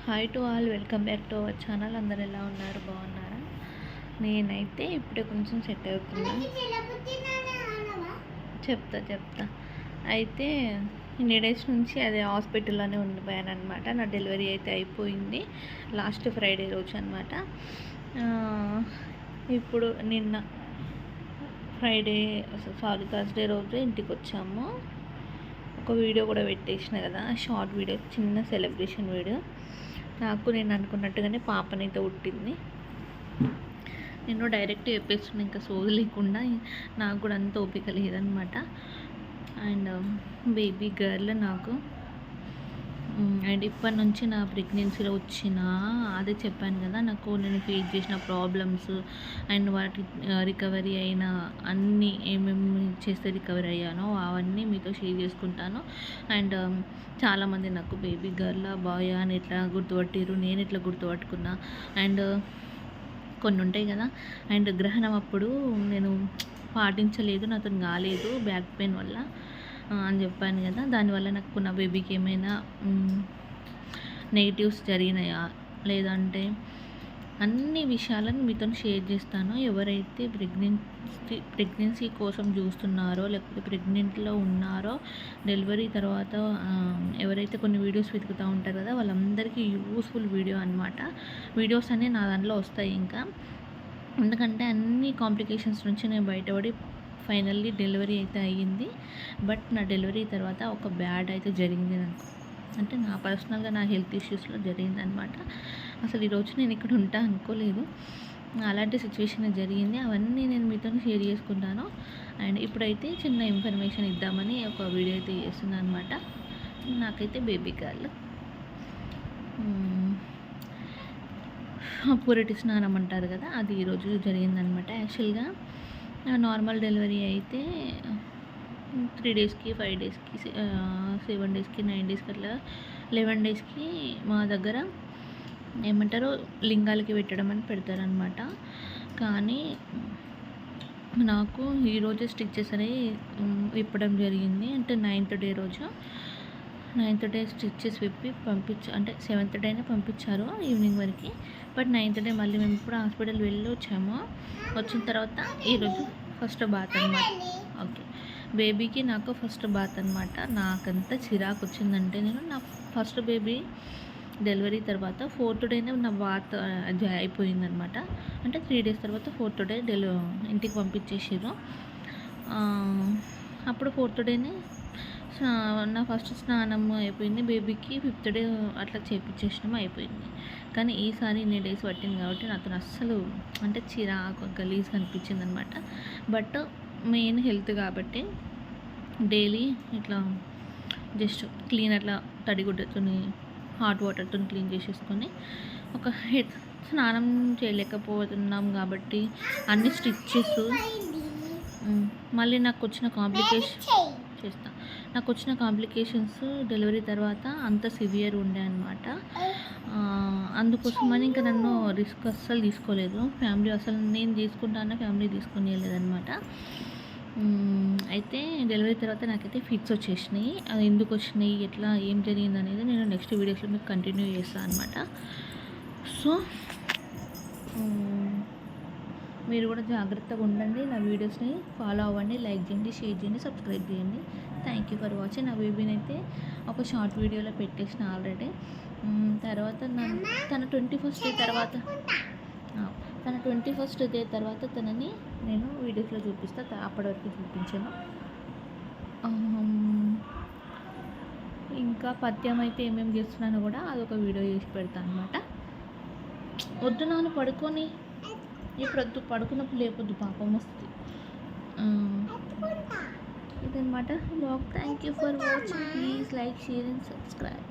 Hi to all, welcome back to our channel. అందరు ఎలా ఉన్నారు, బాగున్నారా? నేనైతే ఇప్పుడే కొంచెం సెట్ అవుతున్నా. చెప్తా అయితే ఇన్ని డేస్ నుంచి అదే హాస్పిటల్లోనే ఉండిపోయాను అనమాట. నా డెలివరీ అయితే అయిపోయింది లాస్ట్ ఫ్రైడే రోజు అనమాట. ఇప్పుడు నిన్న థర్స్డే రోజు ఇంటికి వచ్చాము. ఒక వీడియో కూడా పెట్టేసిన కదా, షార్ట్ వీడియో, చిన్న సెలబ్రేషన్ వీడియో. నేను అనుకున్నట్టుగానే పాపనైతే పుట్టింది. నేను డైరెక్ట్ చెప్పేస్తున్నా, ఇంకా సోది లేకుండా. నాకు కూడా అంత ఓపిక లేదనమాట. అండ్ బేబీ గర్ల్ నాకు. అండ్ ఇప్పటి నుంచి నా ప్రెగ్నెన్సీలో అదే చెప్పాను కదా, నేను ఫేస్ చేసిన ప్రాబ్లమ్స్ అండ్ వాటి రికవరీ అయిన అన్నీ ఏమేమి చేస్తే రికవరీ అయ్యానో అవన్నీ మీతో షేర్ చేసుకుంటాను. అండ్ చాలామంది నాకు బేబీ గర్ల్ బాయ్ అని ఎట్లా గుర్తుపట్టారు, నేను ఎట్లా గుర్తుపట్టుకున్నా, అండ్ కొన్ని ఉంటాయి కదా. అండ్ గ్రహణం అప్పుడు నేను పాటించలేదు, నాతో కాలేదు బ్యాక్ పెయిన్ వల్ల అని చెప్పాను కదా. దానివల్ల నాకు నా బేబీకి ఏమైనా నెగిటివ్స్ జరిగినాయా లేదంటే అన్ని విషయాలను మీతో షేర్ చేస్తాను. ఎవరైతే ప్రెగ్నెన్సీ కోసం చూస్తున్నారో, లేకపోతే ప్రెగ్నెంట్లో ఉన్నారో, డెలివరీ తర్వాత ఎవరైతే కొన్ని వీడియోస్ వెతుకుతూ ఉంటారు కదా, వాళ్ళందరికీ యూస్ఫుల్ వీడియో అనమాట. వీడియోస్ అన్నీ నా దాంట్లో వస్తాయి ఇంకా. ఎందుకంటే అన్ని కాంప్లికేషన్స్ నుంచి నేను బయటపడి ఫైనల్లీ డెలివరీ అయితే అయ్యింది. బట్ నా డెలివరీ తర్వాత ఒక బ్యాడ్ అయితే జరిగింది నాకు. అంటే నా పర్సనల్గా నా హెల్త్ ఇష్యూస్లో జరిగింది అనమాట. అసలు ఈరోజు నేను ఇక్కడ ఉంటా అనుకోలేదు, అలాంటి సిచ్యువేషన్ జరిగింది. అవన్నీ నేను మీతో షేర్ చేసుకుంటాను. అండ్ ఇప్పుడైతే చిన్న ఇన్ఫర్మేషన్ ఇద్దామని ఒక వీడియో అయితే చేస్తున్నాను అనమాట. నాకైతే బేబీ గర్ల్ పురిటి స్నానం అంటారు కదా, అది ఈరోజు జరిగిందనమాట. యాక్చువల్గా నార్మల్ డెలివరీ అయితే 3 డేస్కి, 5 డేస్కి, 7 డేస్కి, 9 డేస్కి, అట్లా 11 డేస్కి మా దగ్గర ఏమంటారు లింగాలకి పెట్టడం అని పెడతారనమాట. కానీ నాకు ఈరోజే స్టిచ్చెస్ అనేవి విప్పడం జరిగింది. అంటే 9th డే రోజు 9th డే స్టిచ్చెస్ విప్పి అంటే 7th డేనే పంపించారు ఈవినింగ్ వరకు. బట్ 9th డే మళ్ళీ మేము ఇప్పుడు హాస్పిటల్ వెళ్ళి వచ్చాము. వచ్చిన తర్వాత ఈరోజు ఫస్ట్ బాత్ అనమాట. ఓకే, బేబీకి నాకు ఫస్ట్ బాత్ అనమాట. నాకంత చిరాకు వచ్చిందంటే, నేను నా ఫస్ట్ బేబీ డెలివరీ తర్వాత 4th డేనే నా బాత్ అయిపోయిందనమాట. అంటే 3 డేస్ తర్వాత 4th డే ఇంటికి పంపించేసారు. అప్పుడు 4th డేనే నా ఫస్ట్ స్నానం అయిపోయింది. బేబీకి 5th డే అట్లా చేపించేసినాము, అయిపోయింది. కానీ ఈసారి ఇన్ని డేస్ పట్టింది కాబట్టి నాకు అస్సలు అంటే చిరాకు, గలీజ్గా అనిపించింది అనమాట. బట్ మెయిన్ హెల్త్ కాబట్టి డైలీ ఇట్లా జస్ట్ క్లీన్ అట్లా తడిగుడ్డతో హాట్ వాటర్తో క్లీన్ చేసేసుకొని ఒక స్నానం చేయలేకపోతున్నాం కాబట్టి అన్ని స్టిచ్చెస్ మళ్ళీ నాకు వచ్చిన కాంప్లికేషన్స్ డెలివరీ తర్వాత అంత సివియర్ ఉండే అనమాట. అందుకోసమని ఇంకా నన్ను రిస్క్ అస్సలు తీసుకోలేదు ఫ్యామిలీ. అసలు నేను తీసుకుంటాను, ఫ్యామిలీ తీసుకొని వెళ్ళలేదన్నమాట. అయితే డెలివరీ తర్వాత నాకైతే ఫిట్స్ వచ్చేసినాయి. అది ఎందుకు వచ్చినాయి, ఎట్లా, ఏం జరిగింది అనేది నేను నెక్స్ట్ వీడియోస్లో మీకు కంటిన్యూ చేస్తాను అనమాట. సో మీరు కూడా జాగ్రత్తగా ఉండండి, నా వీడియోస్ని ఫాలో అవ్వండి, లైక్ చేయండి, షేర్ చేయండి, సబ్స్క్రైబ్ చేయండి. Thank you for watching. నా బేబీని అయితే ఒక షార్ట్ వీడియోలో పెట్టేసిన ఆల్రెడీ. తర్వాత తన 21st డే తర్వాత తనని నేను వీడియోస్లో చూపిస్తాను. అప్పటి వరకు చూపించాను. ఇంకా పథ్యం అయితే ఏమేమి చేస్తున్నానో కూడా అదొక వీడియో చేసి పెడతాను అనమాట. వద్దు నాన్న పడుకొని, ఇప్పుడు పడుకున్నప్పుడు లేపొద్దు, పాపం వస్తుంది. ఇదనమాట blog. Thank you for watching. Please like, share and subscribe.